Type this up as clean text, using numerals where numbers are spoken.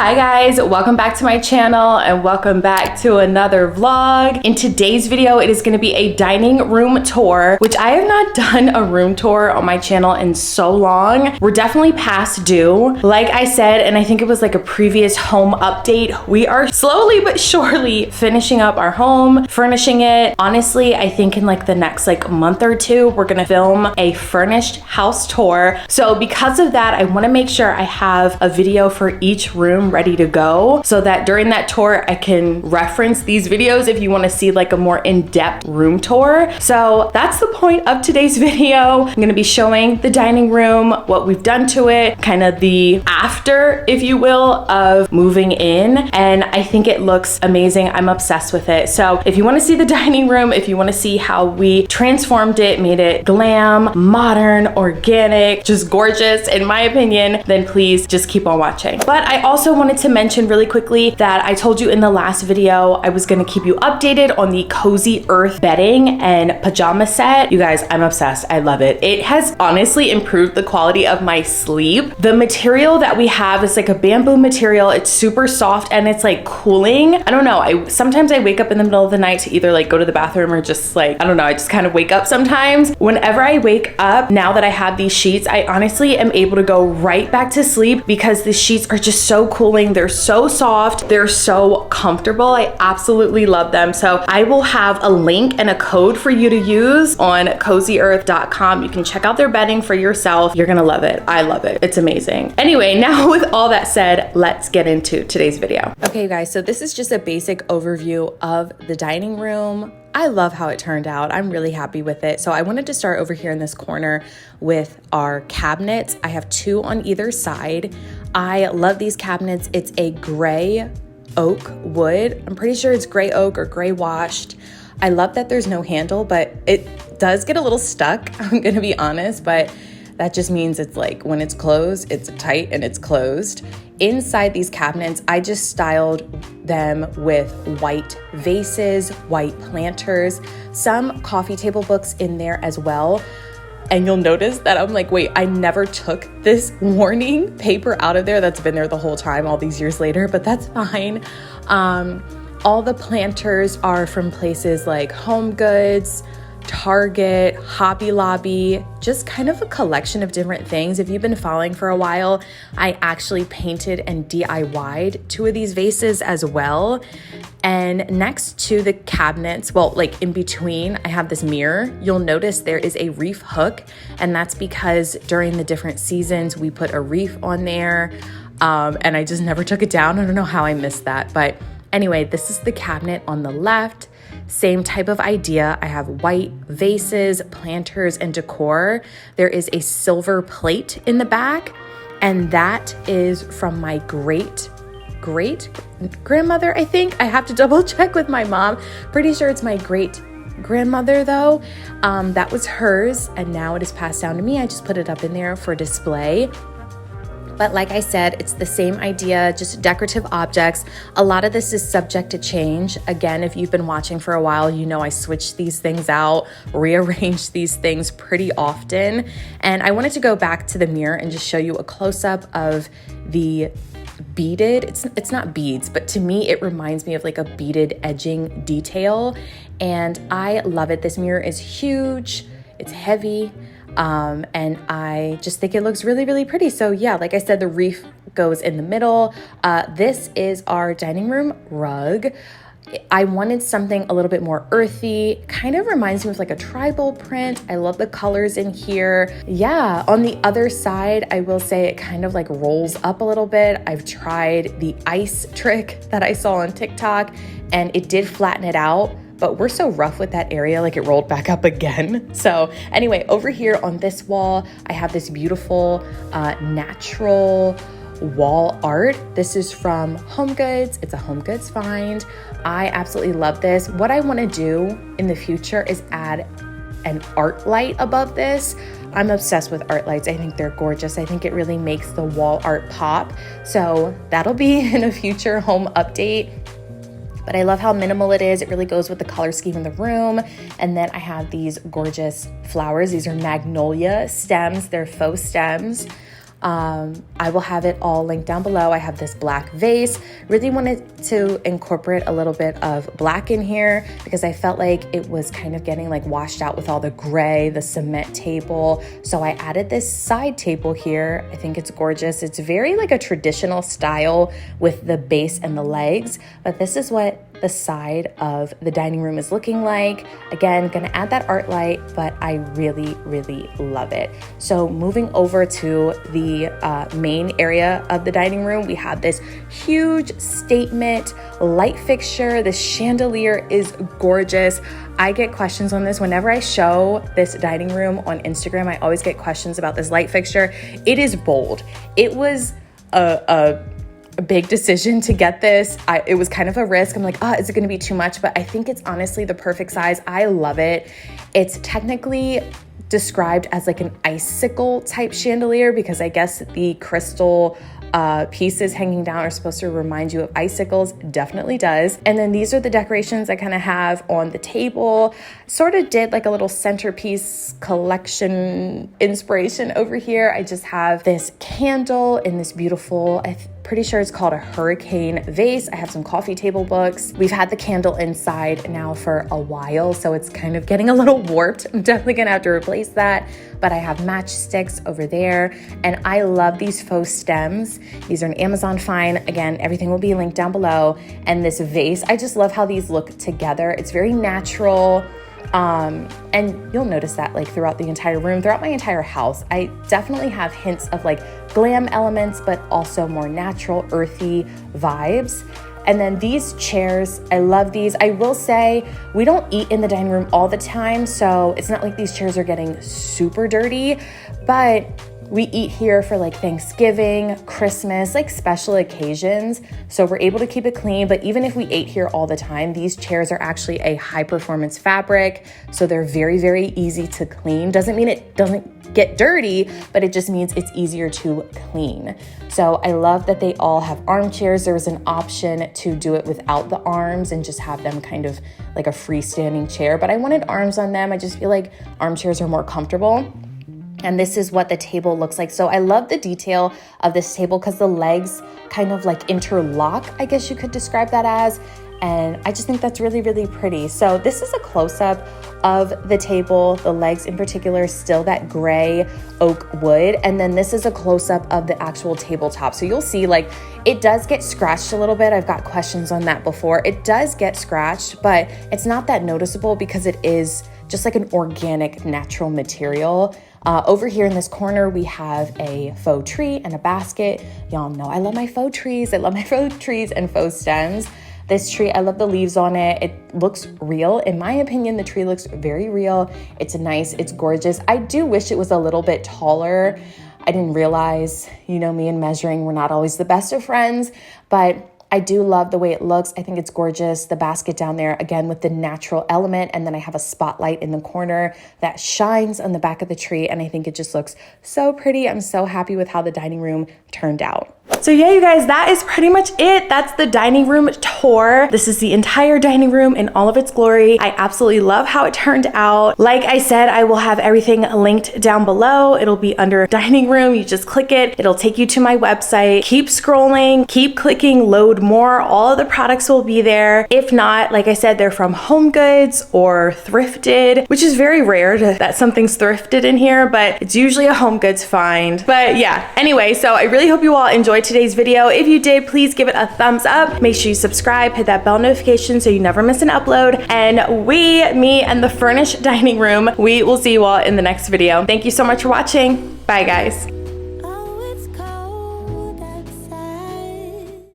Hi guys, welcome back to my channel and welcome back to another vlog. In today's video, it is going to be a dining room tour, which I have not done a room tour on my channel in so long. We're definitely past due. Like I said, and I think it was like a previous home update, we are slowly but surely finishing up our home, furnishing it. Honestly, I think in like the next like month or two, we're gonna film a furnished house tour. So because of that, I want to make sure I have a video for each room ready to go so that during that tour I can reference these videos if you want to see like a more in-depth room tour. So that's the point of today's video. I'm going to be showing the dining room, what we've done to it, kind of the after, if you will, of moving in, and I think it looks amazing. I'm obsessed with it. So if you want to see the dining room, if you want to see how we transformed it, made it glam, modern, organic, just gorgeous in my opinion, then please just keep on watching. But I also wanted to mention really quickly that I told you in the last video I was going to keep you updated on the Cozy Earth bedding and pajama set. You guys, I'm obsessed. I love it. It has honestly improved the quality of my sleep. The material that we have is like a bamboo material. It's super soft and it's like cooling. I don't know. Sometimes I wake up in the middle of the night to either like go to the bathroom or just like, I don't know, I just kind of wake up sometimes. Whenever I wake up, now that I have these sheets, I honestly am able to go right back to sleep because the sheets are just so cooling. They're so soft. They're so comfortable. I absolutely love them. So I will have a link and a code for you to use on cozyearth.com. You can check out their bedding for yourself. You're gonna love it. I love it. It's amazing. Anyway, now with all that said, let's get into today's video. Okay, guys, so this is just a basic overview of the dining room. I love how it turned out. I'm really happy with it. So I wanted to start over here in this corner with our cabinets. I have two on either side. I love these cabinets. It's a gray oak wood. I'm pretty sure it's gray oak or gray washed. I love that there's no handle, but it does get a little stuck, I'm gonna be honest, but that just means it's like when it's closed, it's tight and it's closed. Inside these cabinets, I just styled them with white vases, white planters, some coffee table books in there as well. And you'll notice that I'm like, wait, I never took this warning paper out of there. That's been there the whole time, all these years later, but that's fine. All the planters are from places like Home Goods, Target, Hobby Lobby, just kind of a collection of different things. If you've been following for a while, I actually painted and DIY'd two of these vases as well. And next to the cabinets, well, like in between, I have this mirror. You'll notice there is a reef hook, and that's because during the different seasons, we put a reef on there, and I just never took it down. I don't know how I missed that, but anyway, this is the cabinet on the left. Same type of idea. I have white vases, planters, and decor. There is a silver plate in the back, and that is from my great grandmother, I think. I have to double check with my mom. Pretty sure it's my great grandmother though. That was hers, and now it is passed down to me. I just put it up in there for display. But like I said, it's the same idea, just decorative objects. A lot of this is subject to change. Again, if you've been watching for a while, you know I switch these things out, rearrange these things pretty often. And I wanted to go back to the mirror and just show you a close-up of the beaded, it's not beads, but to me, it reminds me of like a beaded edging detail. And I love it. This mirror is huge, it's heavy. And I just think it looks really, really pretty. So yeah, like I said, the reef goes in the middle. This is our dining room rug. I wanted something a little bit more earthy, kind of reminds me of like a tribal print. I love the colors in here. Yeah, on the other side, I will say it kind of like rolls up a little bit. I've tried the ice trick that I saw on TikTok and it did flatten it out, but we're so rough with that area, like it rolled back up again. So anyway, over here on this wall, I have this beautiful natural wall art. This is from Home Goods. It's a Home Goods find. I absolutely love this. What I want to do in the future is add an art light above this. I'm obsessed with art lights. I think they're gorgeous. I think it really makes the wall art pop. So that'll be in a future home update. But I love how minimal it is. It really goes with the color scheme in the room. And then I have these gorgeous flowers. These are magnolia stems. They're faux stems. I will have it all linked down below. I have this black vase. Really wanted to incorporate a little bit of black in here because I felt like it was kind of getting like washed out with all the gray, the cement table. So I added this side table here. I think it's gorgeous. It's very like a traditional style with the base and the legs, but this is what the side of the dining room is looking like. Again, gonna add that art light, but I really, really love it. So moving over to the main area of the dining room, we have this huge statement light fixture. The chandelier is gorgeous. I get questions on this whenever I show this dining room on Instagram. I always get questions about this light fixture. It is bold. It was a big decision to get this. It was kind of a risk. I'm like, is it going to be too much? But I think it's honestly the perfect size. I love it. It's technically described as like an icicle type chandelier because I guess the crystal pieces hanging down are supposed to remind you of icicles. Definitely does. And then these are the decorations I kind of have on the table. Sort of did like a little centerpiece collection inspiration over here. I just have this candle in this beautiful, pretty sure it's called a hurricane vase. I have some coffee table books. We've had the candle inside now for a while, so it's kind of getting a little warped. I'm definitely gonna have to replace that, but I have matchsticks over there, and I love these faux stems. These are an Amazon find. Again, everything will be linked down below. And this vase, I just love how these look together. It's very natural. And you'll notice that like throughout the entire room, throughout my entire house, I definitely have hints of like glam elements, but also more natural, earthy vibes. And then these chairs, I love these. I will say we don't eat in the dining room all the time, so it's not like these chairs are getting super dirty, but we eat here for like Thanksgiving, Christmas, like special occasions. So we're able to keep it clean. But even if we ate here all the time, these chairs are actually a high performance fabric. So they're very, very easy to clean. Doesn't mean it doesn't get dirty, but it just means it's easier to clean. So I love that they all have armchairs. There was an option to do it without the arms and just have them kind of like a freestanding chair. But I wanted arms on them. I just feel like armchairs are more comfortable. And this is what the table looks like. So I love the detail of this table because the legs kind of like interlock, I guess you could describe that as. And I just think that's really, really pretty. So this is a close-up of the table, the legs in particular, still that gray oak wood. And then this is a close-up of the actual tabletop. So you'll see like it does get scratched a little bit. I've got questions on that before. It does get scratched, but it's not that noticeable because it is just like an organic, natural material. Over here in this corner, we have a faux tree and a basket. Y'all know I love my faux trees. I love my faux trees and faux stems. This tree, I love the leaves on it. It looks real. In my opinion, the tree looks very real. It's nice, it's gorgeous. I do wish it was a little bit taller. I didn't realize, you know, me and measuring, we're not always the best of friends, but I do love the way it looks. I think it's gorgeous. The basket down there, again, with the natural element. And then I have a spotlight in the corner that shines on the back of the tree. And I think it just looks so pretty. I'm so happy with how the dining room turned out. So yeah, you guys, that is pretty much it. That's the dining room tour. This is the entire dining room in all of its glory. I absolutely love how it turned out. Like I said, I will have everything linked down below. It'll be under dining room. You just click it. It'll take you to my website. Keep scrolling, keep clicking, load more. All of the products will be there. If not, like I said, they're from Home Goods or thrifted, which is very rare that something's thrifted in here, but it's usually a Home Goods find. But yeah, anyway, so I really hope you all enjoyed today's video. If you did, please give it a thumbs up. Make sure you subscribe, hit that bell notification so you never miss an upload. And me and the furnished dining room, we will see you all in the next video. Thank you so much for watching. Bye guys.